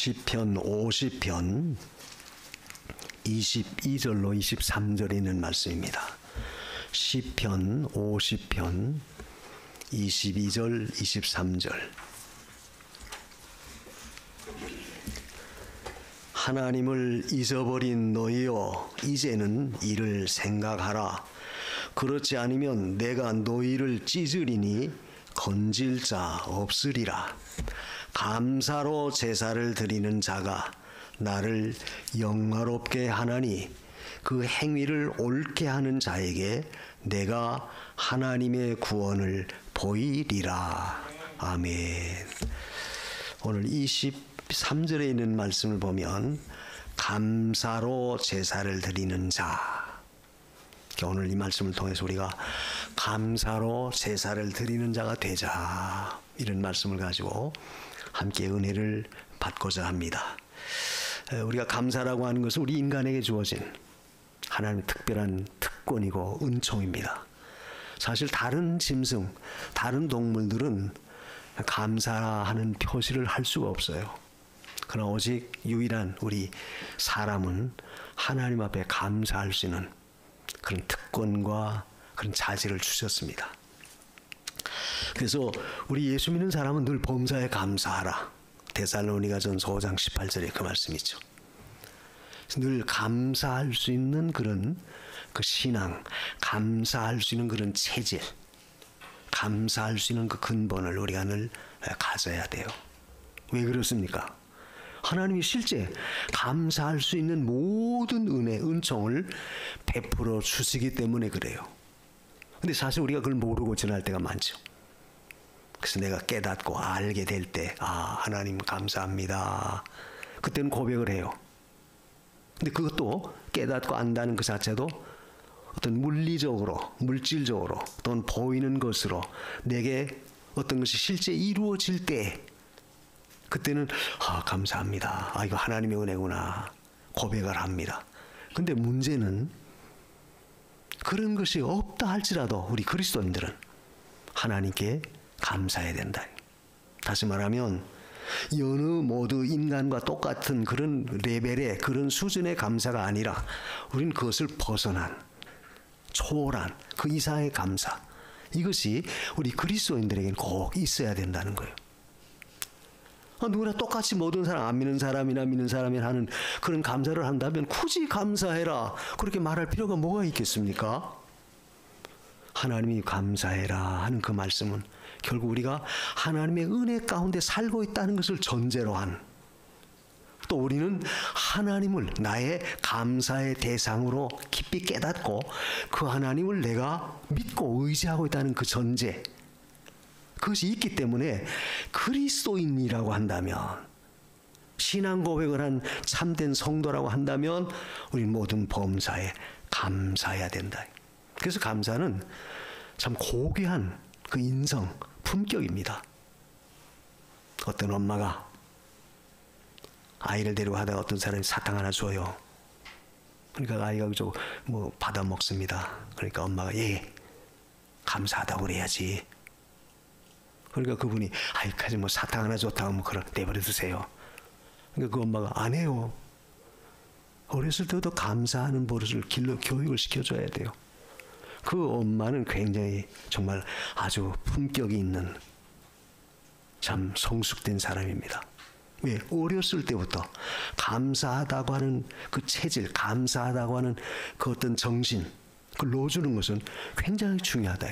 시편 50편 22절로 23절에 있는 말씀입니다. 시편 50편 22절 23절. 하나님을 잊어버린 너희여, 이제는 이를 생각하라. 그렇지 않으면 내가 너희를 찢으리니 건질 자 없으리라. 감사로 제사를 드리는 자가 나를 영화롭게 하나니 그 행위를 옳게 하는 자에게 내가 하나님의 구원을 보이리라. 아멘. 오늘 23절에 있는 말씀을 보면 감사로 제사를 드리는 자. 오늘 이 말씀을 통해서 우리가 감사로 제사를 드리는 자가 되자, 이런 말씀을 가지고 함께 은혜를 받고자 합니다. 우리가 감사라고 하는 것은 우리 인간에게 주어진 하나님의 특별한 특권이고 은총입니다. 사실 다른 짐승, 다른 동물들은 감사하는 표시를 할 수가 없어요. 그러나 오직 유일한 우리 사람은 하나님 앞에 감사할 수 있는 그런 특권과 그런 자질을 주셨습니다. 그래서 우리 예수 믿는 사람은 늘 범사에 감사하라. 데살로니가전서 5장 18절에 그 말씀이죠. 늘 감사할 수 있는 그런 그 신앙, 감사할 수 있는 그런 체질, 감사할 수 있는 그 근본을 우리가 늘 가져야 돼요. 왜 그렇습니까? 하나님이 실제 감사할 수 있는 모든 은혜, 은총을 베풀어 주시기 때문에 그래요. 근데 사실 우리가 그걸 모르고 지날 때가 많죠. 그래서 내가 깨닫고 알게 될 때, 하나님 감사합니다. 그때는 고백을 해요. 근데 그것도 깨닫고 안다는 그 자체도 어떤 물리적으로, 물질적으로 또는 보이는 것으로 내게 어떤 것이 실제 이루어질 때, 그때는 감사합니다. 이거 하나님의 은혜구나 고백을 합니다. 근데 문제는 그런 것이 없다 할지라도 우리 그리스도인들은 하나님께 감사해야 된다. 다시 말하면 여느 모두 인간과 똑같은 그런 레벨의 그런 수준의 감사가 아니라 우리는 그것을 벗어난 초월한 그 이상의 감사, 이것이 우리 그리스도인들에게는 꼭 있어야 된다는 거예요. 누구나 똑같이 모든 사람, 안 믿는 사람이나 믿는 사람이나 하는 그런 감사를 한다면 굳이 감사해라 그렇게 말할 필요가 뭐가 있겠습니까? 하나님이 감사해라 하는 그 말씀은 결국 우리가 하나님의 은혜 가운데 살고 있다는 것을 전제로 한, 또 우리는 하나님을 나의 감사의 대상으로 깊이 깨닫고 그 하나님을 내가 믿고 의지하고 있다는 그 전제, 그것이 있기 때문에 그리스도인이라고 한다면, 신앙 고백을 한 참된 성도라고 한다면 우리는 모든 범사에 감사해야 된다. 그래서 감사는 참 고귀한 그 인성, 품격입니다. 어떤 엄마가 아이를 데리고 하다가 어떤 사람이 사탕 하나 줘요. 그러니까 아이가 받아 먹습니다. 그러니까 엄마가 감사하다고 그래야지. 그러니까 그분이 가지 사탕 하나 줬다고 그럼 내버려 두세요. 그러니까 그 엄마가 안 해요. 어렸을 때부터 감사하는 버릇을 교육을 시켜줘야 돼요. 그 엄마는 굉장히 정말 아주 품격이 있는 참 성숙된 사람입니다. 왜? 어렸을 때부터 감사하다고 하는 그 체질, 감사하다고 하는 그 어떤 정신, 그걸 넣어주는 것은 굉장히 중요하다.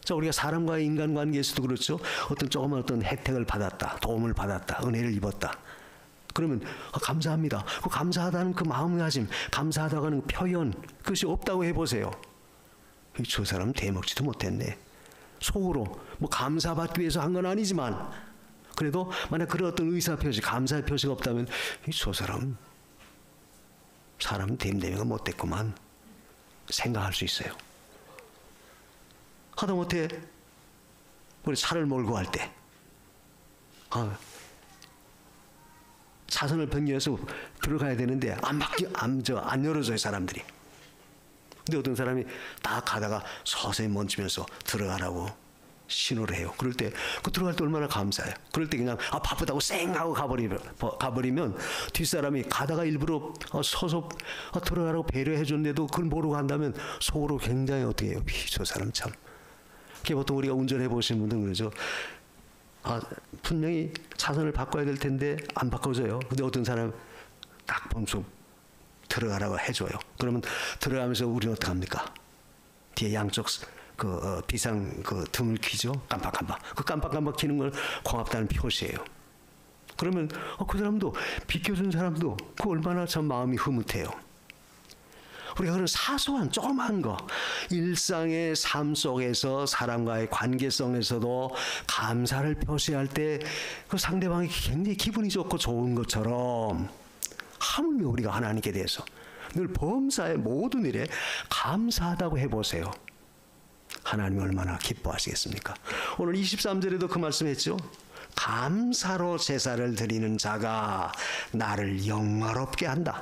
자, 우리가 사람과의 인간관계에서도 그렇죠. 어떤 조그만 어떤 혜택을 받았다, 도움을 받았다, 은혜를 입었다. 그러면 감사합니다. 그 감사하다는 그 마음가짐, 감사하다고 하는 표현, 그것이 없다고 해보세요. 저 사람 대먹지도 못했네. 속으로 감사받기 위해서 한 건 아니지만 그래도 만약 그런 어떤 의사표시, 감사의 표시가 없다면 저 사람 됨됨이가 못됐구만 생각할 수 있어요. 하다못해 우리 차를 몰고 갈 때 차선을 변경해서 들어가야 되는데 안 열어줘요, 사람들이. 근데 어떤 사람이 딱 가다가 서서히 멈추면서 들어가라고 신호를 해요. 그럴 때 그 들어갈 때 얼마나 감사해요. 그럴 때 그냥 바쁘다고 쌩 하고 가버리면 뒷사람이 가다가 일부러 서서 들어가라고 배려해 줬는데도 그걸 모르고 간다면 속으로 굉장히 어떻게 해요. 저 사람 참. 그게 보통 우리가 운전해 보신 분들은 그러죠. 분명히 차선을 바꿔야 될 텐데 안 바꿔줘요. 근데 어떤 사람 딱 보면서 들어가라고 해줘요. 그러면 들어가면서 우리는 어떻게 합니까? 뒤에 양쪽 비상 등을 켜죠. 깜빡깜빡. 그 깜빡깜빡 켜는 걸 고맙다는 표시예요. 그러면 그 사람도 비켜준 사람도 그 얼마나 참 마음이 흐뭇해요. 우리가 그런 사소한 조그만 거, 일상의 삶 속에서 사람과의 관계성에서도 감사를 표시할 때 그 상대방이 굉장히 기분이 좋고 좋은 것처럼 하물며 우리가 하나님께 대해서 늘 범사의 모든 일에 감사하다고 해보세요. 하나님이 얼마나 기뻐하시겠습니까? 오늘 23절에도 그 말씀했죠. 감사로 제사를 드리는 자가 나를 영화롭게 한다.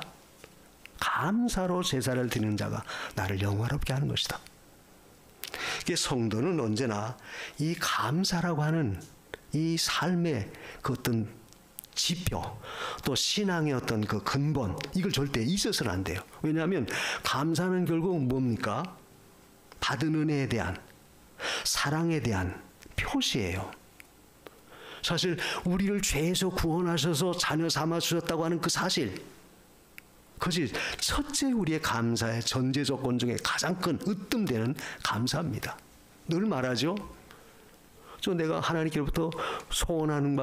감사로 제사를 드리는 자가 나를 영화롭게 하는 것이다. 이게 성도는 언제나 이 감사라고 하는 이 삶의 그 어떤 지표, 또 신앙의 어떤 그 근본, 이걸 절대 잊어서는 안 돼요. 왜냐하면 감사는 결국 뭡니까? 받은 은혜에 대한, 사랑에 대한 표시예요. 사실 우리를 죄에서 구원하셔서 자녀 삼아 주셨다고 하는 그 사실, 그것이 첫째 우리의 감사의 전제 조건 중에 가장 큰 으뜸되는 감사입니다. 늘 말하죠. 내가 하나님께로부터 소원하는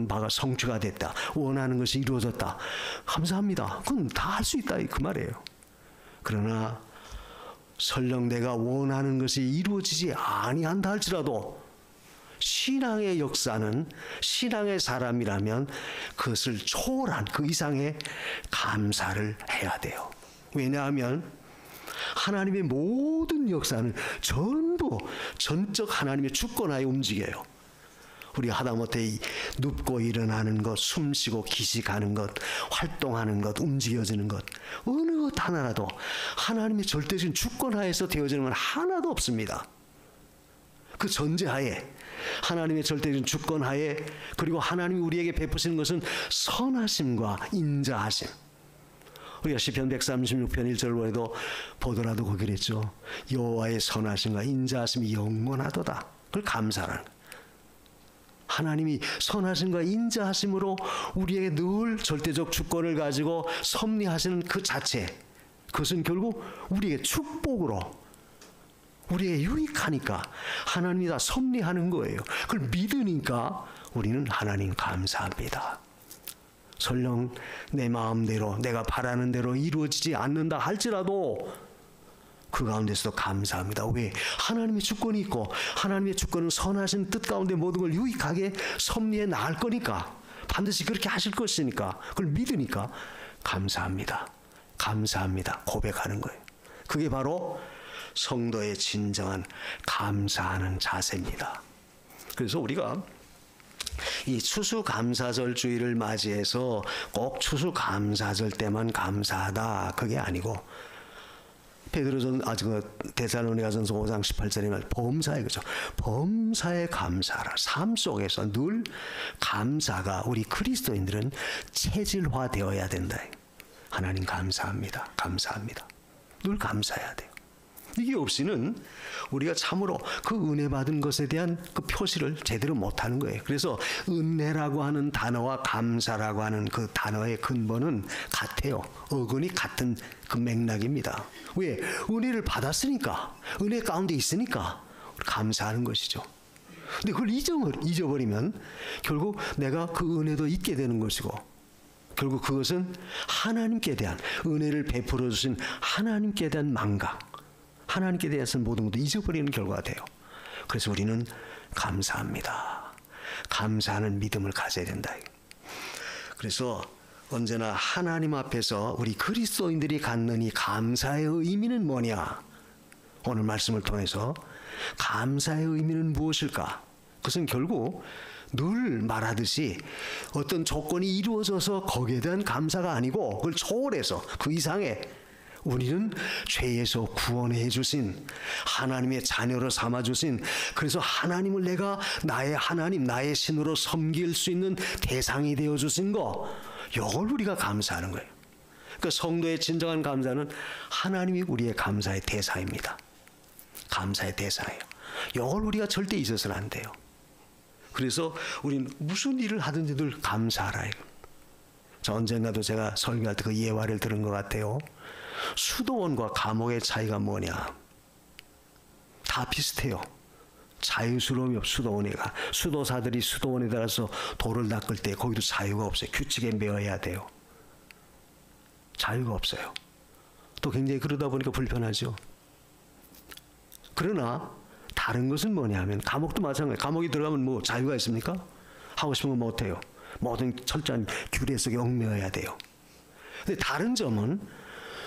바가 성취가 됐다. 원하는 것이 이루어졌다. 감사합니다. 그건 다 할 수 있다. 그 말이에요. 그러나 설령 내가 원하는 것이 이루어지지 아니한다 할지라도 신앙의 역사는 신앙의 사람이라면 그것을 초월한 그 이상의 감사를 해야 돼요. 왜냐하면 하나님의 모든 역사는 전부 전적 하나님의 주권하에 움직여요. 우리가 하다못해 눕고 일어나는 것, 숨쉬고 기식하는 것, 활동하는 것, 움직여지는 것, 어느 것 하나라도 하나님의 절대적인 주권하에서 되어지는 건 하나도 없습니다. 그 전제하에, 하나님의 절대적인 주권하에, 그리고 하나님이 우리에게 베푸시는 것은 선하심과 인자하심. 우리가 시편 136편 1절에도 보더라도 거기 그랬죠. 여호와의 선하심과 인자하심이 영원하도다. 그걸 감사라는 거예요. 하나님이 선하심과 인자하심으로 우리에게 늘 절대적 주권을 가지고 섭리하시는 그 자체, 그것은 결국 우리에게 축복으로, 우리에게 유익하니까 하나님이 다 섭리하는 거예요. 그걸 믿으니까 우리는 하나님 감사합니다. 설령 내 마음대로 내가 바라는 대로 이루어지지 않는다 할지라도 그 가운데서도 감사합니다. 왜? 하나님의 주권이 있고 하나님의 주권은 선하신 뜻 가운데 모든 걸 유익하게 섭리해 나갈 거니까, 반드시 그렇게 하실 것이니까, 그걸 믿으니까 감사합니다. 감사합니다. 고백하는 거예요. 그게 바로 성도의 진정한 감사하는 자세입니다. 그래서 우리가 이 추수감사절 주일을 맞이해서 꼭 추수감사절 때만 감사하다, 그게 아니고 데살로니가전서 5장 18절에 말 범사에, 그죠? 범사에 감사하라. 삶 속에서 늘 감사가 우리 그리스도인들은 체질화되어야 된다. 하나님 감사합니다. 감사합니다. 늘 감사해야 돼요. 이게 없이는 우리가 참으로 그 은혜 받은 것에 대한 그 표시를 제대로 못하는 거예요. 그래서 은혜라고 하는 단어와 감사라고 하는 그 단어의 근본은 같아요. 어근이 같은 그 맥락입니다. 왜? 은혜를 받았으니까, 은혜 가운데 있으니까 감사하는 것이죠. 근데 그걸 잊어버리면 결국 내가 그 은혜도 잊게 되는 것이고, 결국 그것은 하나님께 대한, 은혜를 베풀어 주신 하나님께 대한 망각, 하나님께 대해서 모든 것도 잊어버리는 결과가 돼요. 그래서 우리는 감사합니다. 감사하는 믿음을 가져야 된다. 그래서 언제나 하나님 앞에서 우리 그리스도인들이 갖는 이 감사의 의미는 뭐냐? 오늘 말씀을 통해서 감사의 의미는 무엇일까? 그것은 결국 늘 말하듯이 어떤 조건이 이루어져서 거기에 대한 감사가 아니고 그걸 초월해서 그 이상의 우리는 죄에서 구원해 주신 하나님의 자녀로 삼아 주신, 그래서 하나님을 내가 나의 하나님, 나의 신으로 섬길 수 있는 대상이 되어 주신 거, 이걸 우리가 감사하는 거예요. 그 성도의 진정한 감사는 하나님이 우리의 감사의 대상입니다. 감사의 대상이에요. 이걸 우리가 절대 잊어서는 안 돼요. 그래서 우리는 무슨 일을 하든지 늘 감사하라. 저 언젠가도 제가 설교할 때 그 예화를 들은 것 같아요. 수도원과 감옥의 차이가 뭐냐? 다 비슷해요. 자유스러움이 없어. 수도사들이 수도원에 들어가서 돌을 닦을 때 거기도 자유가 없어요. 규칙에 매여야 돼요. 자유가 없어요. 또 굉장히 그러다 보니까 불편하죠. 그러나 다른 것은 뭐냐면 감옥도 마찬가지예요. 감옥에 들어가면 뭐 자유가 있습니까? 하고 싶은 거 못해요. 모든 철저한 규례 속에 얽매여야 돼요. 근데 다른 점은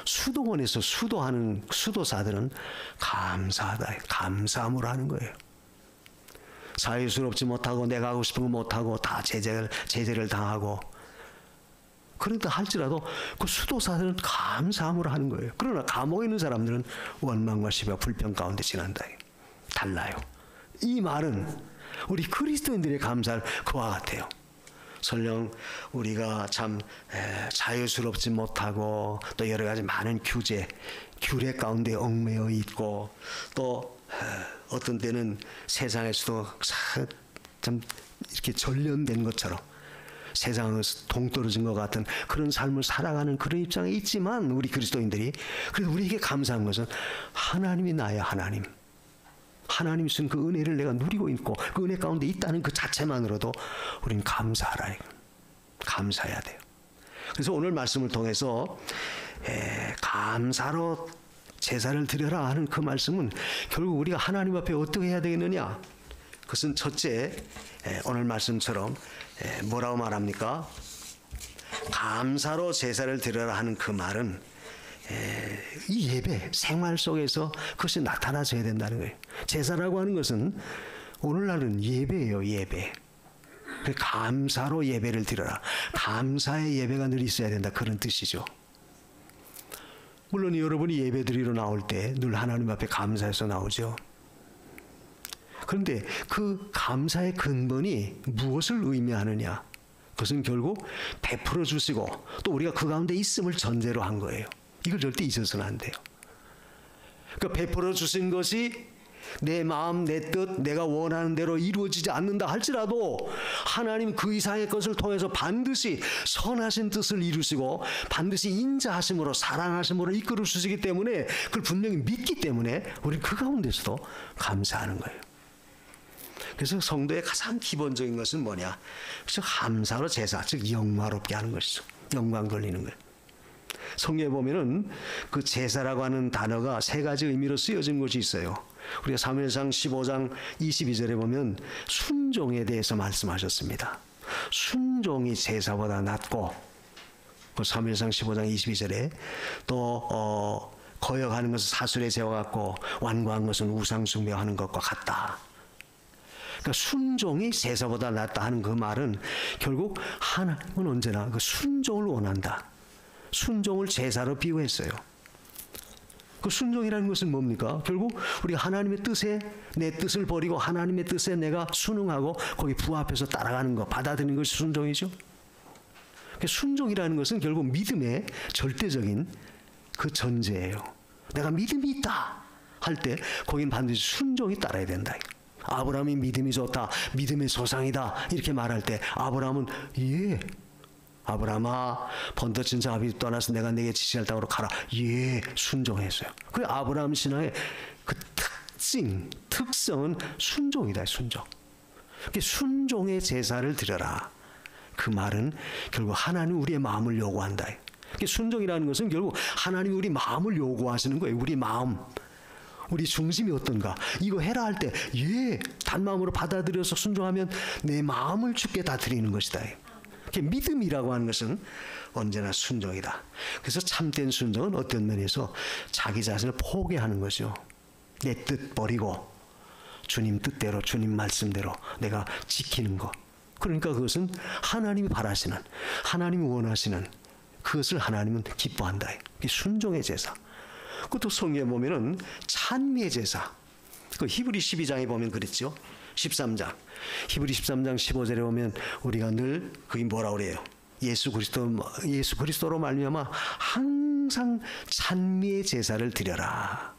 수도원에서 수도하는 수도사들은 감사하다, 감사함으로 하는 거예요. 자유스럽지 못하고 내가 하고 싶은 거 못하고 다 제재를 당하고, 그런다 할지라도 그 수도사들은 감사함으로 하는 거예요. 그러나 감옥에 있는 사람들은 원망과 시비와 불평 가운데 지난다. 달라요. 이 말은 우리 그리스도인들의 감사는 그와 같아요. 설령 우리가 참 자유스럽지 못하고 또 여러 가지 많은 규례 가운데 얽매여 있고, 또 어떤 때는 세상에서도 참 이렇게 전련된 것처럼 세상에서 동떨어진 것 같은 그런 삶을 살아가는 그런 입장에 있지만, 우리 그리스도인들이 그래도 우리에게 감사한 것은 하나님이 나의 하나님, 하나님이 주신 그 은혜를 내가 누리고 있고 그 은혜 가운데 있다는 그 자체만으로도 우리는 감사하라. 감사해야 돼요. 그래서 오늘 말씀을 통해서 감사로 제사를 드려라 하는 그 말씀은 결국 우리가 하나님 앞에 어떻게 해야 되겠느냐? 그것은 첫째, 오늘 말씀처럼 뭐라고 말합니까? 감사로 제사를 드려라 하는 그 말은 이 예배 생활 속에서 그것이 나타나져야 된다는 거예요. 제사라고 하는 것은 오늘날은 예배예요. 예배. 감사로 예배를 드려라. 감사의 예배가 늘 있어야 된다, 그런 뜻이죠. 물론 여러분이 예배 드리러 나올 때 늘 하나님 앞에 감사해서 나오죠. 그런데 그 감사의 근본이 무엇을 의미하느냐? 그것은 결국 베풀어 주시고 또 우리가 그 가운데 있음을 전제로 한 거예요. 이걸 절대 잊어서는 안 돼요. 그러니까 베풀어 주신 것이 내 마음, 내 뜻, 내가 원하는 대로 이루어지지 않는다 할지라도 하나님 그 이상의 것을 통해서 반드시 선하신 뜻을 이루시고 반드시 인자하심으로 사랑하심으로 이끌어 주시기 때문에, 그걸 분명히 믿기 때문에 우리는 그 가운데서도 감사하는 거예요. 그래서 성도의 가장 기본적인 것은 뭐냐? 그래서 감사로 제사, 즉 영화롭게 하는 것이죠. 영광 돌리는 거예요. 성경에 보면은 그 제사라고 하는 단어가 세 가지 의미로 쓰여진 것이 있어요. 우리가 사무엘상 15장 22절에 보면 순종에 대해서 말씀하셨습니다. 순종이 제사보다 낫고, 그 사무엘상 15장 22절에 또 거역하는 것은 사술의 죄와 같고 완고한 것은 우상 숭배하는 것과 같다. 그러니까 순종이 제사보다 낫다 하는 그 말은 결국 하나님은 언제나 그 순종을 원한다. 순종을 제사로 비유했어요. 그 순종이라는 것은 뭡니까? 결국 우리 하나님의 뜻에 내 뜻을 버리고 하나님의 뜻에 내가 순응하고 거기 부합해서 따라가는 것, 받아들이는 것이 순종이죠. 순종이라는 것은 결국 믿음의 절대적인 그 전제예요. 내가 믿음이 있다 할 때 거긴 반드시 순종이 따라야 된다. 아브라함이 믿음이 좋다, 믿음의 조상이다 이렇게 말할 때 아브라함은 예, 아브라함아 번듯한 자비 떠나서 내가 내게 지시할 땅으로 가라, 예, 순종했어요. 그 아브라함 신앙의 그 특성은 순종이다. 순종. 순종의 제사를 드려라. 그 말은 결국 하나님 우리의 마음을 요구한다. 순종이라는 것은 결국 하나님이 우리 마음을 요구하시는 거예요. 우리 마음, 우리 중심이 어떤가, 이거 해라 할 때 예, 단마음으로 받아들여서 순종하면 내 마음을 주께 다 드리는 것이다. 믿음이라고 하는 것은 언제나 순종이다. 그래서 참된 순종은 어떤 면에서 자기 자신을 포기하는 거죠. 내 뜻 버리고 주님 뜻대로, 주님 말씀대로 내가 지키는 것. 그러니까 그것은 하나님이 바라시는, 하나님이 원하시는 그것을 하나님은 기뻐한다. 이게 순종의 제사. 그것도 성경에 보면은 찬미의 제사. 그 히브리 12장에 보면 그랬죠. 13장. 히브리 13장 15절에 보면 우리가 늘 그게 뭐라 그래요? 예수 그리스도로 말미암아 항상 찬미의 제사를 드려라.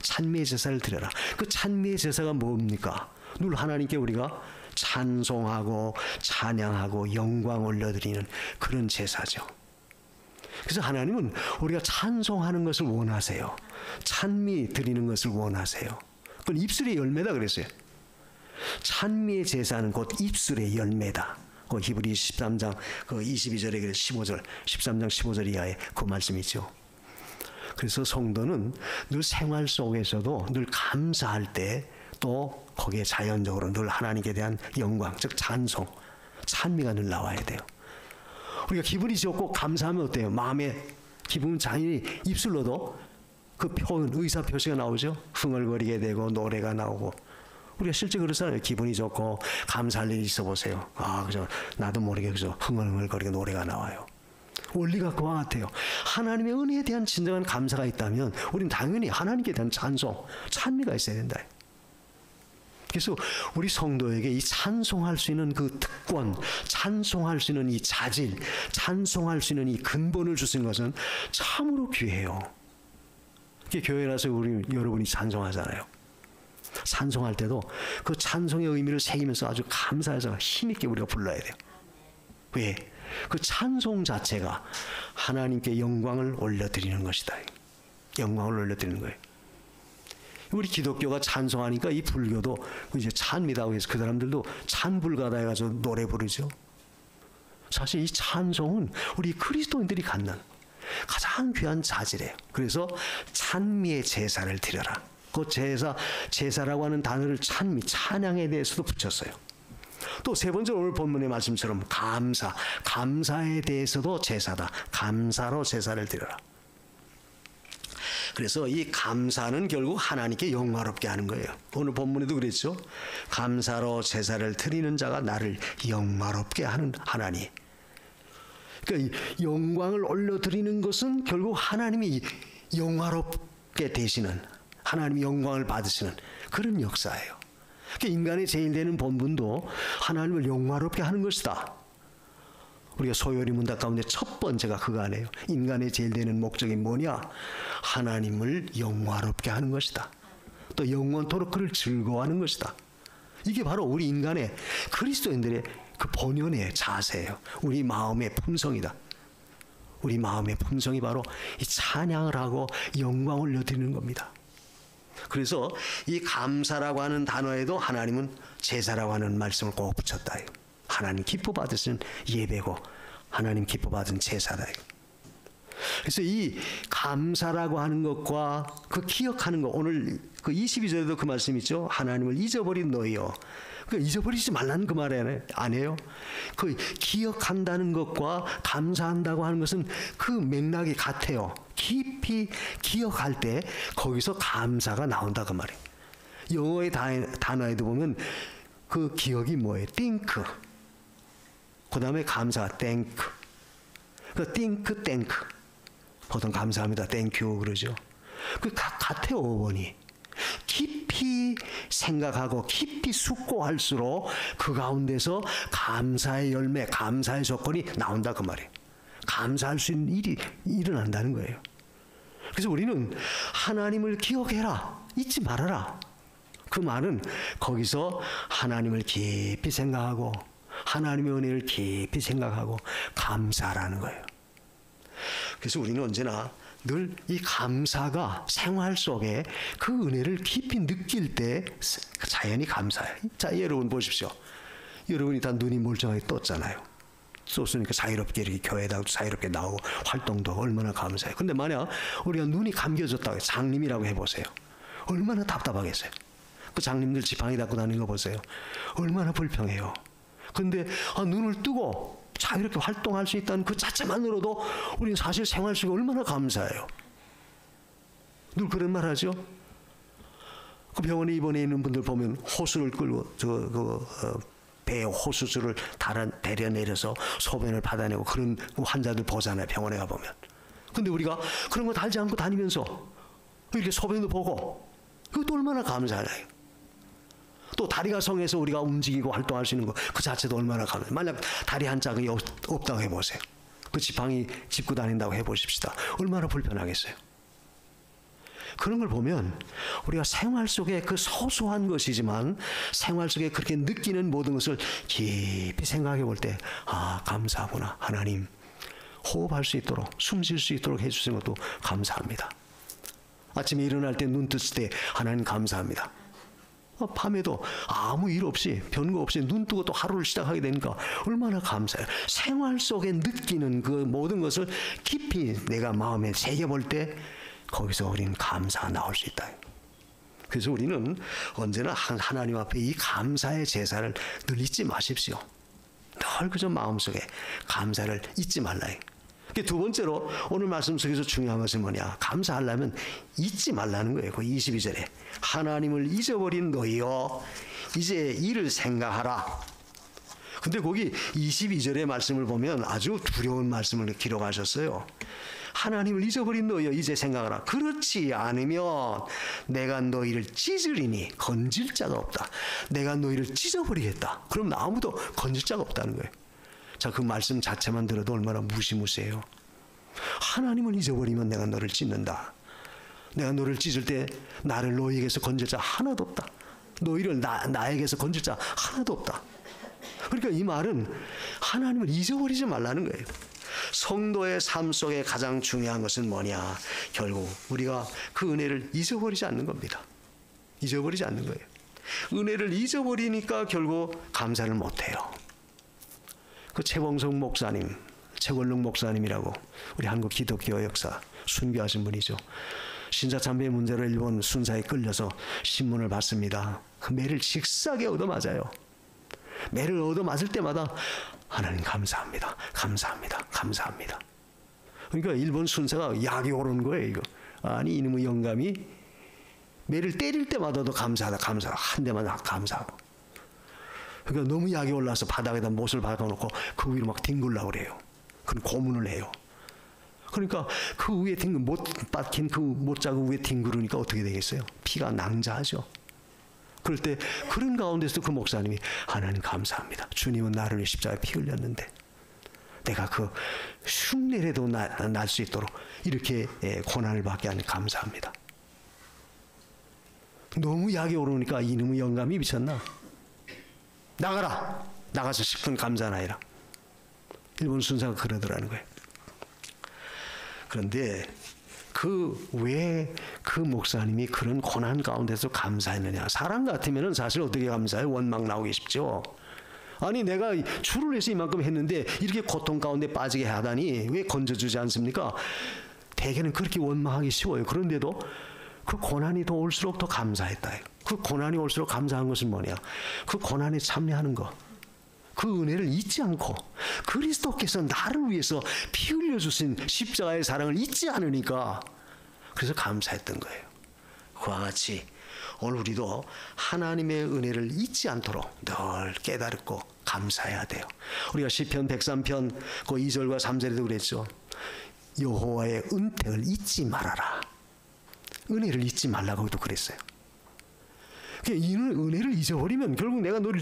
찬미의 제사를 드려라. 그 찬미의 제사가 뭡니까? 늘 하나님께 우리가 찬송하고 찬양하고 영광 올려드리는 그런 제사죠. 그래서 하나님은 우리가 찬송하는 것을 원하세요. 찬미 드리는 것을 원하세요. 그건 입술의 열매다 그랬어요. 찬미의 제사는 곧 입술의 열매다. 그 히브리 13장 그 22절에 그래 15절 13장 15절 이하에 그 말씀이 있죠. 그래서 성도는 늘 생활 속에서도 늘 감사할 때 또 거기에 자연적으로 늘 하나님께 대한 영광, 즉 찬송, 찬미가 늘 나와야 돼요. 우리가 기분이 좋고 감사하면 어때요? 마음에 기분 자연히 입술로도 그 표현, 의사 표시가 나오죠. 흥얼거리게 되고 노래가 나오고. 우리가 실제 그렇잖아요. 기분이 좋고 감사할 일이 있어 보세요. 아, 그죠. 나도 모르게 그죠. 흥얼흥얼거리게 노래가 나와요. 원리가 그와 같아요. 하나님의 은혜에 대한 진정한 감사가 있다면 우리는 당연히 하나님께 대한 찬송, 찬미가 있어야 된다. 그래서 우리 성도에게 이 찬송할 수 있는 그 특권, 찬송할 수 있는 이 자질, 찬송할 수 있는 이 근본을 주신 것은 참으로 귀해요. 교회에 나서 우리 여러분이 찬송하잖아요. 찬송할 때도 그 찬송의 의미를 새기면서 아주 감사해서 힘있게 우리가 불러야 돼요. 왜? 그 찬송 자체가 하나님께 영광을 올려드리는 것이다. 영광을 올려드리는 거예요. 우리 기독교가 찬송하니까 이 불교도 이제 찬미다고 해서 그 사람들도 찬불가다 해가지고 노래 부르죠. 사실 이 찬송은 우리 그리스도인들이 갖는 가장 귀한 자질이에요. 그래서 찬미의 제사를 드려라. 그 제사라고 하는 단어를 찬미, 찬양에 대해서도 붙였어요. 또 세 번째로 오늘 본문의 말씀처럼 감사에 대해서도 제사다. 감사로 제사를 드려라. 그래서 이 감사는 결국 하나님께 영화롭게 하는 거예요. 오늘 본문에도 그랬죠. 감사로 제사를 드리는 자가 나를 영화롭게 하는 하나님. 그러니까 이 영광을 올려드리는 것은 결국 하나님이 영화롭게 되시는, 하나님이 영광을 받으시는 그런 역사예요. 그러니까 인간의 제일 되는 본분도 하나님을 영화롭게 하는 것이다. 우리가 소요리 문답 가운데 첫 번째가 그거 아니에요. 인간의 제일 되는 목적이 뭐냐? 하나님을 영화롭게 하는 것이다. 또 영원토록 그를 즐거워하는 것이다. 이게 바로 우리 인간의 그리스도인들의 그 본연의 자세예요. 우리 마음의 품성이다. 우리 마음의 품성이 바로 이 찬양을 하고 영광을 올려드리는 겁니다. 그래서 이 감사라고 하는 단어에도 하나님은 제사라고 하는 말씀을 꼭 붙였다. 하나님 기뻐 받으신 예배고 하나님 기뻐 받은 제사다. 그래서 이 감사라고 하는 것과 그 기억하는 것, 오늘 그 22절에도 그 말씀 있죠. 하나님을 잊어버린 너희요. 그러니까 잊어버리지 말라는 그 말 아니에요. 그 기억한다는 것과 감사한다고 하는 것은 그 맥락이 같아요. 깊이 기억할 때 거기서 감사가 나온다 그 말이에요. 영어의 단어에도 보면 그 기억이 뭐예요? think. 그 다음에 감사가 thank. 그 think. 보통 감사합니다. thank you 그러죠. 그 같아요. 어원이. 깊이 생각하고 깊이 숙고할수록 그 가운데서 감사의 열매, 감사의 조건이 나온다 그 말이에요. 감사할 수 있는 일이 일어난다는 거예요. 그래서 우리는 하나님을 기억해라. 잊지 말아라. 그 말은 거기서 하나님을 깊이 생각하고 하나님의 은혜를 깊이 생각하고 감사라는 거예요. 그래서 우리는 언제나 늘 이 감사가 생활 속에 그 은혜를 깊이 느낄 때 자연히 감사해요. 자, 여러분 보십시오. 여러분이 다 눈이 멀쩡하게 떴잖아요. 쏘으니까 자유롭게 이렇게 교회에다 자유롭게 나오고 활동도 얼마나 감사해요. 근데 만약 우리가 눈이 감겨졌다고 해요. 장님이라고 해보세요. 얼마나 답답하겠어요. 그 장님들 지팡이 닫고 다니는 거 보세요. 얼마나 불평해요. 근데 눈을 뜨고 자유롭게 활동할 수 있다는 그 자체만으로도 우리는 사실 생활 속에 얼마나 감사해요. 늘 그런 말 하죠. 그 병원에 입원해 있는 분들 보면 호수를 끌고 배에 호수줄을 데려 내려서 소변을 받아내고 그런 환자들 보잖아요. 병원에 가보면 근데 우리가 그런 거 달지 않고 다니면서 이렇게 소변도 보고, 그것도 얼마나 감사하나요? 또 다리가 성해서 우리가 움직이고 활동할 수 있는 거 그 자체도 얼마나 감사해요. 만약 다리 한 짝이 없다고 해보세요. 그 지팡이 짚고 다닌다고 해보십시다. 얼마나 불편하겠어요. 그런 걸 보면 우리가 생활 속에 그 소소한 것이지만 생활 속에 그렇게 느끼는 모든 것을 깊이 생각해 볼 때, 아, 감사하구나. 하나님, 호흡할 수 있도록, 숨 쉴 수 있도록 해주시는 것도 감사합니다. 아침에 일어날 때, 눈 떴을 때 하나님 감사합니다. 밤에도 아무 일 없이, 변거 없이 눈 뜨고 또 하루를 시작하게 되니까 얼마나 감사해요. 생활 속에 느끼는 그 모든 것을 깊이 내가 마음에 새겨볼 때 거기서 우리는 감사가 나올 수 있다. 그래서 우리는 언제나 하나님 앞에 이 감사의 제사를 늘 잊지 마십시오. 늘 그저 마음속에 감사를 잊지 말라. 두 번째로 오늘 말씀 속에서 중요한 것은 뭐냐? 감사하려면 잊지 말라는 거예요. 그 22절에 하나님을 잊어버린 너희여 이제 이를 생각하라. 근데 거기 22절의 말씀을 보면 아주 두려운 말씀을 기록하셨어요. 하나님을 잊어버린 너희여 이제 생각하라. 그렇지 않으면 내가 너희를 찢으리니 건질 자가 없다. 내가 너희를 찢어버리겠다. 그럼 아무도 건질 자가 없다는 거예요. 자, 그 말씀 자체만 들어도 얼마나 무시무시해요. 하나님을 잊어버리면 내가 너를 찢는다. 내가 너를 찢을 때 나를 너희에게서 건질 자 하나도 없다. 너희를 나에게서 건질 자 하나도 없다. 그러니까 이 말은 하나님을 잊어버리지 말라는 거예요. 성도의 삶 속에 가장 중요한 것은 뭐냐? 결국 우리가 그 은혜를 잊어버리지 않는 겁니다. 잊어버리지 않는 거예요. 은혜를 잊어버리니까 결국 감사를 못해요. 그 최봉성 목사님, 최권능 목사님이라고 우리 한국 기독교 역사 순교하신 분이죠. 신사참배 문제로 일본 순사에 끌려서 신문을 받습니다. 그 매를 직사하게 얻어맞아요. 매를 얻어맞을 때마다 하나님 감사합니다. 감사합니다. 감사합니다. 그러니까 일본 순사가 약이 오른 거예요. 이거. 아니 이놈의 영감이 매를 때릴 때마다도 감사하다. 감사하다. 한 대마다 감사하고. 그러니까 너무 약이 올라서 바닥에다 못을 박아놓고 그 위로 막 뒹굴려고 그래요. 그런 고문을 해요. 그러니까 그 위에 못 박힌 그 못자국 위에 뒹구르니까 어떻게 되겠어요? 피가 낭자하죠. 그럴 때 그런 가운데서 그 목사님이 하나님 감사합니다. 주님은 나를 위해 십자가에 피 흘렸는데 내가 그 흉내라도 날 수 있도록 이렇게 고난을 받게 하니 감사합니다. 너무 약이 오르니까 이놈의 영감이 미쳤나? 나가라! 나가서 10분 감사하라. 일본 순사가 그러더라는 거예요. 그런데 왜 그 목사님이 그런 고난 가운데서 감사했느냐? 사람 같으면 사실 어떻게 감사해요? 원망 나오기 쉽죠. 아니 내가 주를 위해서 이만큼 했는데 이렇게 고통 가운데 빠지게 하다니 왜 건져주지 않습니까? 대개는 그렇게 원망하기 쉬워요. 그런데도 그 고난이 더 올수록 더 감사했다. 그 고난이 올수록 감사한 것은 뭐냐? 그 고난에 참여하는 것. 그 은혜를 잊지 않고 그리스도께서 나를 위해서 피 흘려주신 십자가의 사랑을 잊지 않으니까 그래서 감사했던 거예요. 그와 같이 오늘 우리도 하나님의 은혜를 잊지 않도록 늘 깨달고 감사해야 돼요. 우리가 시편 103편 그 2절과 3절에도 그랬죠. 여호와의 은택을 잊지 말아라. 은혜를 잊지 말라고도 그랬어요. 이 은혜를 잊어버리면 결국 내가 너를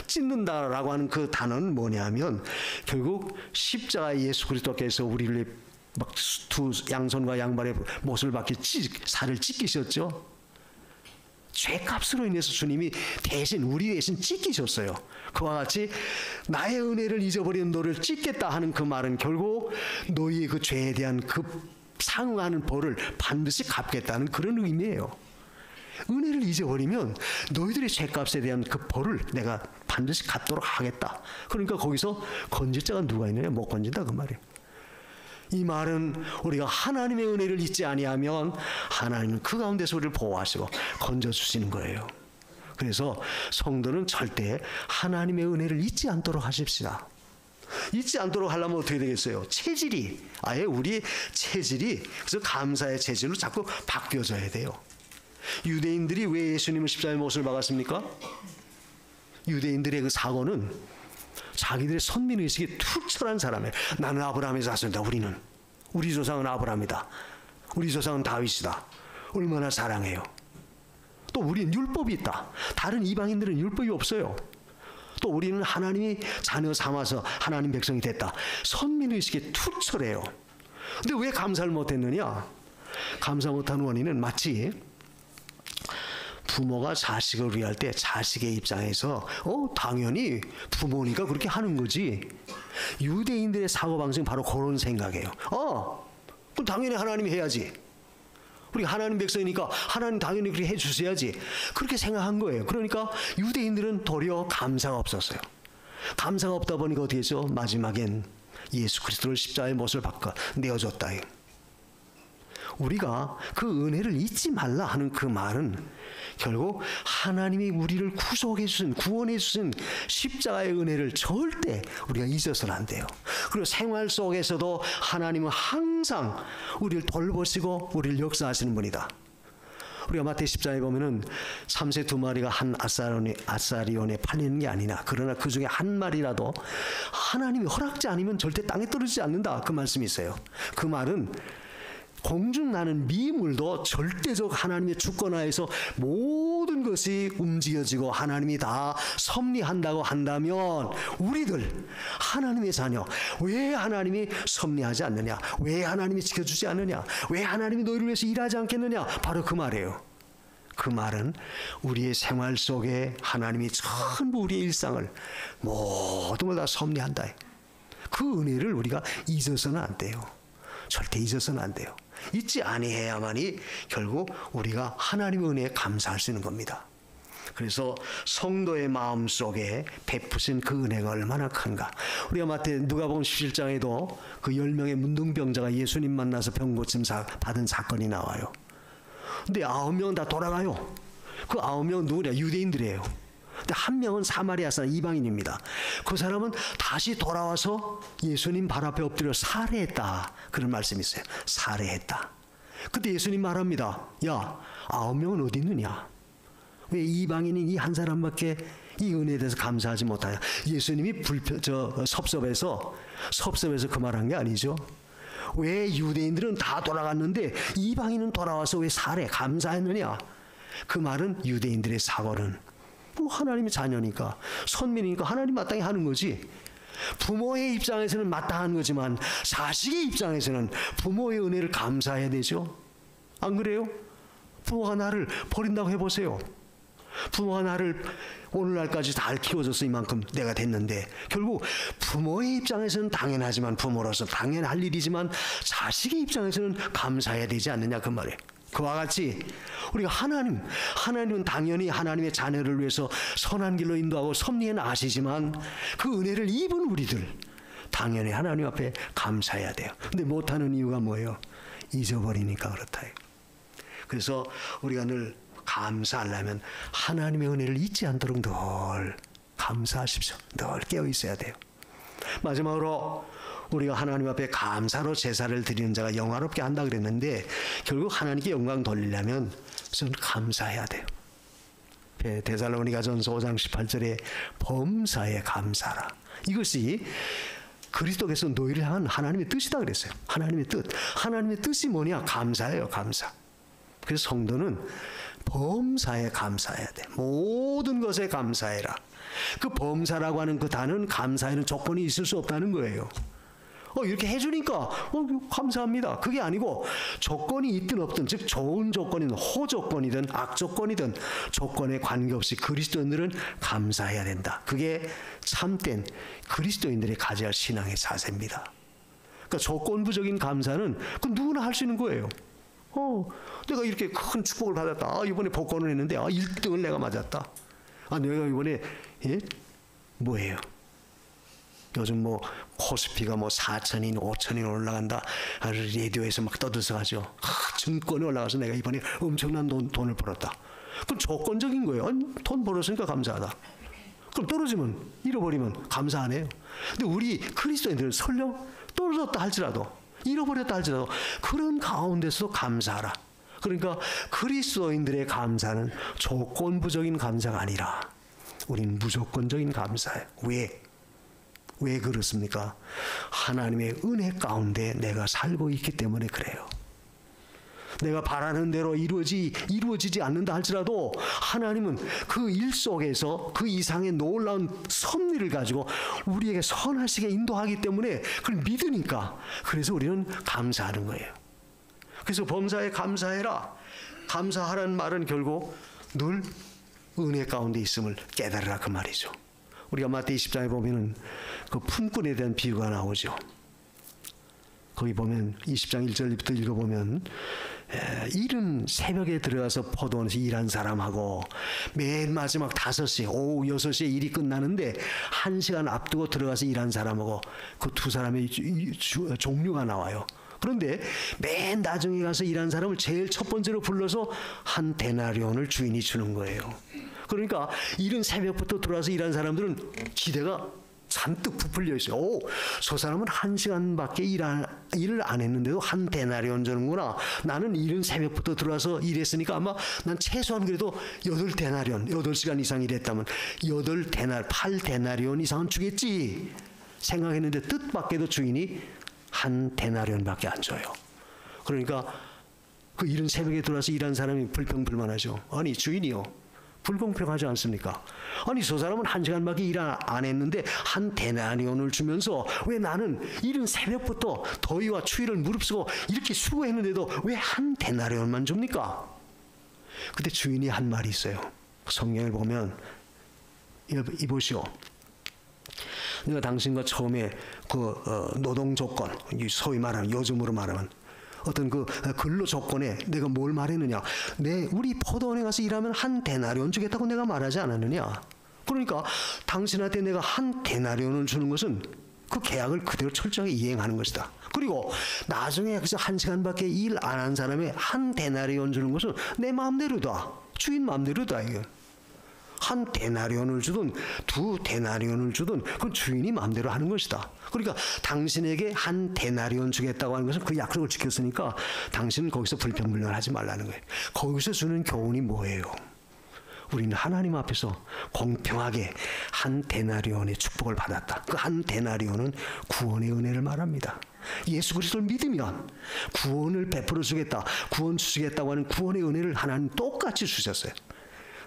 찢는다라고 하는 그 단어는 뭐냐면 결국 십자가 예수 그리스도께서 우리를 막 두 양손과 양발에 못을 박혀 살을 찢기셨죠. 죄값으로 인해서 주님이 우리 대신 찢기셨어요. 그와 같이 나의 은혜를 잊어버린 너를 찢겠다 하는 그 말은 결국 너희의 그 죄에 대한 그 상응하는 벌을 반드시 갚겠다는 그런 의미예요. 은혜를 잊어버리면 너희들의 죄값에 대한 그 벌을 내가 반드시 갚도록 하겠다. 그러니까 거기서 건질 자가 누가 있느냐? 못 건진다 그 말이에요. 이 말은 우리가 하나님의 은혜를 잊지 아니하면 하나님은 그 가운데서 우리를 보호하시고 건져주시는 거예요. 그래서 성도는 절대 하나님의 은혜를 잊지 않도록 하십시다. 잊지 않도록 하려면 어떻게 되겠어요? 우리의 체질이 그래서 감사의 체질로 자꾸 바뀌어져야 돼요. 유대인들이 왜 예수님을 십자가에 못을 박았습니까? 유대인들의 그 사고는 자기들의 선민의식이 투철한 사람이에요. 나는 아브라함의 자손이다. 우리 조상은 아브라함이다. 우리 조상은 다윗이다. 얼마나 사랑해요. 또 우리는 율법이 있다. 다른 이방인들은 율법이 없어요. 또 우리는 하나님이 자녀 삼아서 하나님 백성이 됐다. 선민의식에 투철해요. 근데 왜 감사를 못했느냐? 감사 못한 원인은 마치 부모가 자식을 위할 때 자식의 입장에서 당연히 부모니까 그렇게 하는 거지. 유대인들의 사고방식은 바로 그런 생각이에요. 그럼 당연히 하나님이 해야지. 우리 하나님 백성이니까 하나님 당연히 그렇게 해주셔야지. 그렇게 생각한 거예요. 그러니까 유대인들은 도리어 감사가 없었어요. 감사가 없다 보니까 어떻게 했죠? 마지막엔 예수 그리스도를 십자가의 못을 바꿔 내어줬다. 우리가 그 은혜를 잊지 말라 하는 그 말은 결국 하나님이 우리를 구속해 주신, 구원해 주신 십자가의 은혜를 절대 우리가 잊어서는 안 돼요. 그리고 생활 속에서도 하나님은 항상 우리를 돌보시고 우리를 역사하시는 분이다. 우리가 마태 10장에 보면은 참새 2마리가 한 아사리온에 팔리는 게 아니냐. 그러나 그 중에 한 마리라도 하나님이 허락지 않으면 절대 땅에 떨어지지 않는다. 그 말씀이 있어요. 그 말은 공중 나는 미물도 절대적 하나님의 주권하에서 모든 것이 움직여지고 하나님이 다 섭리한다고 한다면 우리들 하나님의 자녀 왜 하나님이 섭리하지 않느냐? 왜 하나님이 지켜주지 않느냐? 왜 하나님이 너희를 위해서 일하지 않겠느냐? 바로 그 말이에요. 그 말은 우리의 생활 속에 하나님이 전부 우리의 일상을 모든 걸 다 섭리한다. 그 은혜를 우리가 잊어서는 안 돼요. 절대 잊어서는 안 돼요. 잊지 아니해야만이 결국 우리가 하나님의 은혜에 감사할 수 있는 겁니다. 그래서 성도의 마음속에 베푸신 그 은혜가 얼마나 큰가. 우리가 누가복음 17장에도 그 10명의 문둥병자가 예수님 만나서 병 고침 받은 사건이 나와요. 근데 9명은 다 돌아가요. 그 9명은 누구냐? 유대인들이에요. 근데 한 명은 사마리아 사람 이방인입니다. 그 사람은 다시 돌아와서 예수님 발 앞에 엎드려 살해했다. 그런 말씀이 있어요. 살해했다. 그때 예수님 말합니다. 야, 9명은 어디 있느냐? 왜 이방인인 이 한 사람밖에 이 은혜에 대해서 감사하지 못하냐? 예수님이 섭섭해서 그 말한 게 아니죠. 왜 유대인들은 다 돌아갔는데 이방인은 돌아와서 왜 감사했느냐? 그 말은 유대인들의 사고는 하나님의 자녀니까 선민이니까 하나님 마땅히 하는 거지. 부모의 입장에서는 마땅한 거지만 자식의 입장에서는 부모의 은혜를 감사해야 되죠. 안 그래요? 부모가 나를 버린다고 해보세요. 부모가 나를 오늘날까지 잘 키워줘서 이만큼 내가 됐는데 결국 부모의 입장에서는 당연하지만 부모로서 당연할 일이지만 자식의 입장에서는 감사해야 되지 않느냐 그 말이에요. 그와 같이 우리가 하나님은 당연히 하나님의 자녀를 위해서 선한 길로 인도하고 섭리에 나시지만 그 은혜를 입은 우리들 당연히 하나님 앞에 감사해야 돼요. 근데 못하는 이유가 뭐예요? 잊어버리니까 그렇다. 그래서 우리가 늘 감사하려면 하나님의 은혜를 잊지 않도록 늘 감사하십시오. 늘 깨어 있어야 돼요. 마지막으로 우리가 하나님 앞에 감사로 제사를 드리는 자가 영화롭게 한다 그랬는데 결국 하나님께 영광 돌리려면 우선 감사해야 돼요. 데살로니가전서 5장 18절에 범사에 감사라. 이것이 그리스도께서 너희를 향한 하나님의 뜻이다 그랬어요. 하나님의 뜻. 하나님의 뜻이 뭐냐? 감사예요. 감사. 그래서 성도는 범사에 감사해야 돼. 모든 것에 감사해라. 그 범사라고 하는 그 단어는 감사에는 조건이 있을 수 없다는 거예요. 이렇게 해주니까 감사합니다. 그게 아니고 조건이 있든 없든 즉 좋은 조건이든 호조건이든 악조건이든 조건에 관계없이 그리스도인들은 감사해야 된다. 그게 참된 그리스도인들이 가져야 할 신앙의 자세입니다. 그러니까 조건부적인 감사는 그 누구나 할 수 있는 거예요. 내가 이렇게 큰 축복을 받았다. 이번에 복권을 했는데 1등을 내가 맞았다. 내가 이번에 뭐예요? 요즘 코스피가 4천인 5천인 올라간다. 라디오에서 막 떠들어가죠. 증권이 올라가서 내가 이번에 엄청난 돈을 벌었다. 그건 조건적인 거예요. 돈 벌었으니까 감사하다. 그럼 떨어지면 잃어버리면 감사 안 해요. 근데 우리 그리스도인들은 설령 떨어졌다 할지라도 잃어버렸다 할지라도 그런 가운데서 감사하라. 그러니까 그리스도인들의 감사는 조건부적인 감사가 아니라 우리는 무조건적인 감사예요. 왜? 왜 그렇습니까? 하나님의 은혜 가운데 내가 살고 있기 때문에 그래요. 내가 바라는 대로 이루어지지 않는다 할지라도 하나님은 그 일 속에서 그 이상의 놀라운 섭리를 가지고 우리에게 선하시게 인도하기 때문에 그걸 믿으니까, 그래서 우리는 감사하는 거예요. 그래서 범사에 감사해라. 감사하라는 말은 결국 늘 은혜 가운데 있음을 깨달으라 그 말이죠. 우리가 마태 20장에 보면은 그 품꾼에 대한 비유가 나오죠. 거기 보면 20장 1절부터 읽어보면 이른 새벽에 들어가서 포도원에서 일한 사람하고 맨 마지막 5시, 오후 6시에 일이 끝나는데 1시간 앞두고 들어가서 일한 사람하고 그 두 사람의 종류가 나와요. 그런데 맨 나중에 가서 일한 사람을 제일 첫 번째로 불러서 한 데나리온을 주인이 주는 거예요. 그러니까 이른 새벽부터 들어와서 일한 사람들은 기대가 잔뜩 부풀려 있어요. 오, 저 사람은 1시간밖에 일을 안 했는데도 한 데나리온 주는구나. 나는 이른 새벽부터 들어와서 일했으니까 아마 난 최소한 그래도 8데나리온, 8시간 이상 일했다면 8데나리온 이상은 주겠지 생각했는데 뜻밖에도 주인이 한 데나리온밖에 안 줘요. 그러니까 그 이른 새벽에 들어와서 일한 사람이 불평불만하죠. 아니 주인이요, 불공평하지 않습니까? 아니 저 사람은 1시간밖에 일 안 했는데 한 데나리온을 주면서 왜 나는 이른 새벽부터 더위와 추위를 무릅쓰고 이렇게 수고했는데도 왜 한 데나리온만 줍니까? 그때 주인이 한 말이 있어요. 성경을 보면 이보시오. 내가 당신과 처음에 노동 조건, 소위 말하는 요즘으로 말하면 어떤 그 근로 조건에 내가 뭘 말했느냐? 우리 포도원에 가서 일하면 한 데나리온 주겠다고 내가 말하지 않았느냐? 그러니까 당신한테 내가 한 데나리온을 주는 것은 그 계약을 그대로 철저하게 이행하는 것이다. 그리고 나중에 그래서 1시간밖에 일 안 한 사람에 한 데나리온 주는 것은 내 마음대로다. 주인 마음대로다 이게. 한 데나리온을 주든 2데나리온을 주든 그건 주인이 마음대로 하는 것이다. 그러니까 당신에게 한 데나리온 주겠다고 하는 것은 그 약속을 지켰으니까 당신은 거기서 불평불만하지 말라는 거예요. 거기서 주는 교훈이 뭐예요? 우리는 하나님 앞에서 공평하게 한 데나리온의 축복을 받았다. 그 한 데나리온은 구원의 은혜를 말합니다. 예수 그리스도를 믿으면 구원을 베풀어 주겠다, 구원 주시겠다고 하는 구원의 은혜를 하나님 똑같이 주셨어요.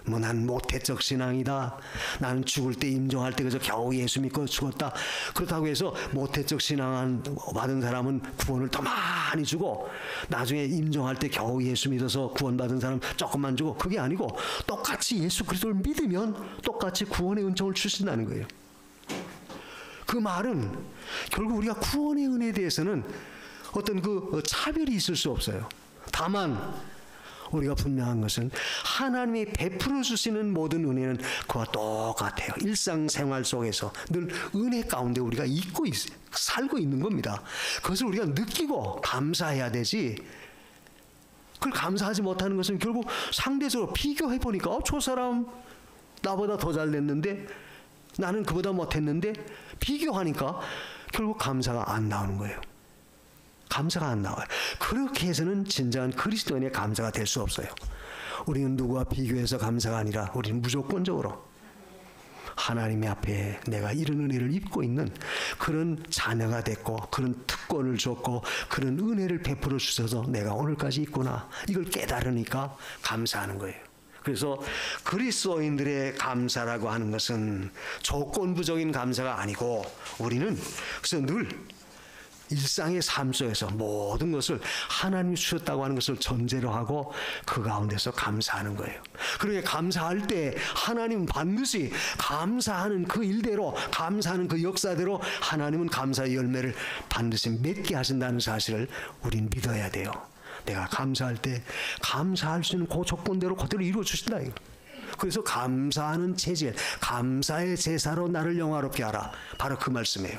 난 모태적 신앙이다. 나는 죽을 때 임종할 때 그저 겨우 예수 믿고 죽었다. 그렇다고 해서 모태적 신앙 받은 사람은 구원을 더 많이 주고 나중에 임종할 때 겨우 예수 믿어서 구원받은 사람 조금만 주고, 그게 아니고 똑같이 예수 그리스도를 믿으면 똑같이 구원의 은총을 주신다는 거예요. 그 말은 결국 우리가 구원의 은혜에 대해서는 어떤 그 차별이 있을 수 없어요. 다만 우리가 분명한 것은 하나님이 베풀어 주시는 모든 은혜는 그와 똑같아요. 일상생활 속에서 늘 은혜 가운데 우리가 살고 있는 겁니다. 그것을 우리가 느끼고 감사해야 되지, 그걸 감사하지 못하는 것은 결국 상대적으로 비교해 보니까 저 사람 나보다 더 잘 냈는데 나는 그보다 못했는데, 비교하니까 결국 감사가 안 나오는 거예요. 감사가 안 나와요. 그렇게 해서는 진정한 그리스도인의 감사가 될 수 없어요. 우리는 누구와 비교해서 감사가 아니라 우리는 무조건적으로 하나님의 앞에 내가 이런 은혜를 입고 있는 그런 자녀가 됐고 그런 특권을 줬고 그런 은혜를 베풀어 주셔서 내가 오늘까지 있구나, 이걸 깨달으니까 감사하는 거예요. 그래서 그리스도인들의 감사라고 하는 것은 조건부적인 감사가 아니고, 우리는 그래서 늘 일상의 삶 속에서 모든 것을 하나님이 주셨다고 하는 것을 전제로 하고 그 가운데서 감사하는 거예요. 그러니까 감사할 때 하나님은 반드시 감사하는 그 일대로, 감사하는 그 역사대로 하나님은 감사의 열매를 반드시 맺게 하신다는 사실을 우린 믿어야 돼요. 내가 감사할 때 감사할 수 있는 그 조건대로 그대로 이루어 주신다. 그래서 감사하는 체질, 감사의 제사로 나를 영화롭게 하라, 바로 그 말씀이에요.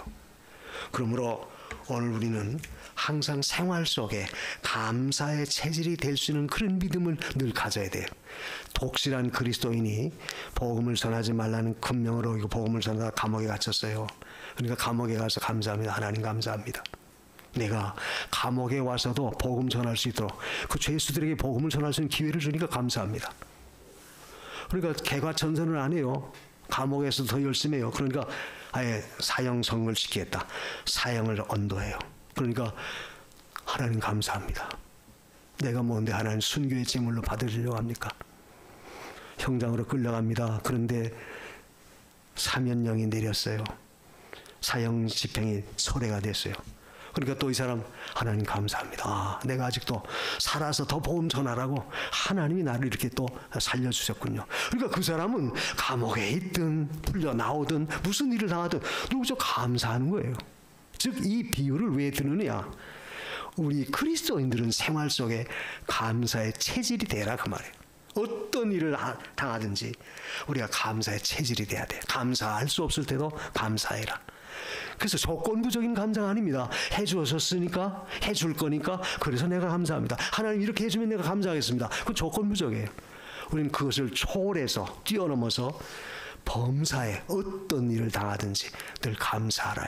그러므로 오늘 우리는 항상 생활 속에 감사의 체질이 될 수 있는 그런 믿음을 늘 가져야 돼요. 독실한 그리스도인이 복음을 전하지 말라는 금령을 어기고 복음을 전하다 감옥에 갇혔어요. 그러니까 감옥에 가서 감사합니다. 하나님 감사합니다. 내가 감옥에 와서도 복음 전할 수 있도록 그 죄수들에게 복음을 전할 수 있는 기회를 주니까 감사합니다. 그러니까 개과천선을 안 해요. 감옥에서 더 열심히 해요. 그러니까 아예 사형 선고시키겠다. 사형을 언도해요. 그러니까 하나님 감사합니다. 내가 뭔데 하나님 순교의 제물로 받으려고 합니까? 형장으로 끌려갑니다. 그런데 사면령이 내렸어요. 사형 집행이 철회가 됐어요. 그러니까 또 이 사람 하나님 감사합니다. 아, 내가 아직도 살아서 더 복음 전하라고 하나님이 나를 이렇게 또 살려주셨군요. 그러니까 그 사람은 감옥에 있든 풀려 나오든 무슨 일을 당하든 누구죠? 감사하는 거예요. 즉 이 비유를 왜 드느냐? 우리 그리스도인들은 생활 속에 감사의 체질이 되라 그 말이에요. 어떤 일을 당하든지 우리가 감사의 체질이 돼야 돼. 감사할 수 없을 때도 감사해라. 그래서 조건부적인 감사가 아닙니다. 해주었으니까 해줄 거니까 그래서 내가 감사합니다. 하나님 이렇게 해주면 내가 감사하겠습니다. 그건 조건부적이에요. 우리는 그것을 초월해서 뛰어넘어서 범사에 어떤 일을 당하든지 늘 감사하라.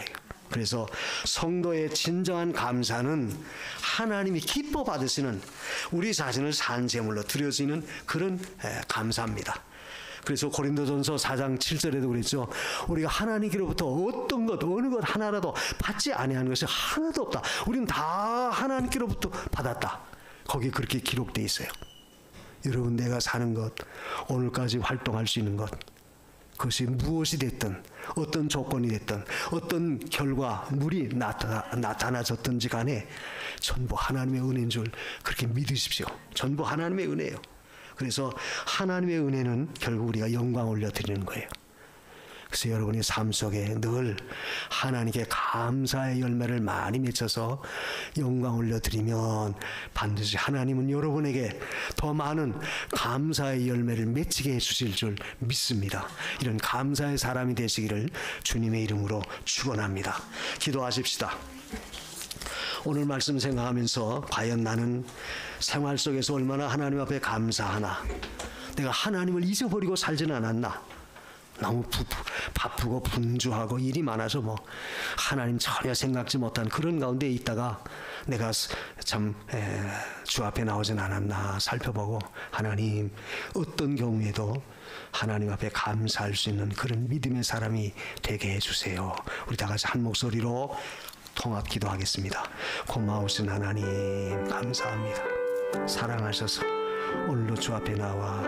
그래서 성도의 진정한 감사는 하나님이 기뻐 받으시는 우리 자신을 산 제물로 드려지는 그런 감사입니다. 그래서 고린도전서 4장 7절에도 그랬죠. 우리가 하나님께로부터 어떤 것 어느 것 하나라도 받지 아니한 것이 하나도 없다. 우리는 다 하나님께로부터 받았다. 거기 그렇게 기록되어 있어요. 여러분 내가 사는 것 오늘까지 활동할 수 있는 것 그것이 무엇이 됐든 어떤 조건이 됐든 어떤 결과물이 나타나졌든지 간에 전부 하나님의 은혜인 줄 그렇게 믿으십시오. 전부 하나님의 은혜예요. 그래서 하나님의 은혜는 결국 우리가 영광 올려드리는 거예요. 그래서 여러분의 삶 속에 늘 하나님께 감사의 열매를 많이 맺혀서 영광 올려드리면 반드시 하나님은 여러분에게 더 많은 감사의 열매를 맺히게 해주실 줄 믿습니다. 이런 감사의 사람이 되시기를 주님의 이름으로 축원합니다. 기도하십시다. 오늘 말씀 생각하면서 과연 나는 생활 속에서 얼마나 하나님 앞에 감사하나, 내가 하나님을 잊어버리고 살지는 않았나, 너무 바쁘고 분주하고 일이 많아서 뭐 하나님 전혀 생각지 못한 그런 가운데 있다가 내가 참 주 앞에 나오진 않았나 살펴보고 하나님 어떤 경우에도 하나님 앞에 감사할 수 있는 그런 믿음의 사람이 되게 해주세요. 우리 다 같이 한 목소리로 통합 기도하겠습니다. 고마우신 하나님 감사합니다. 사랑하셔서 오늘도 주 앞에 나와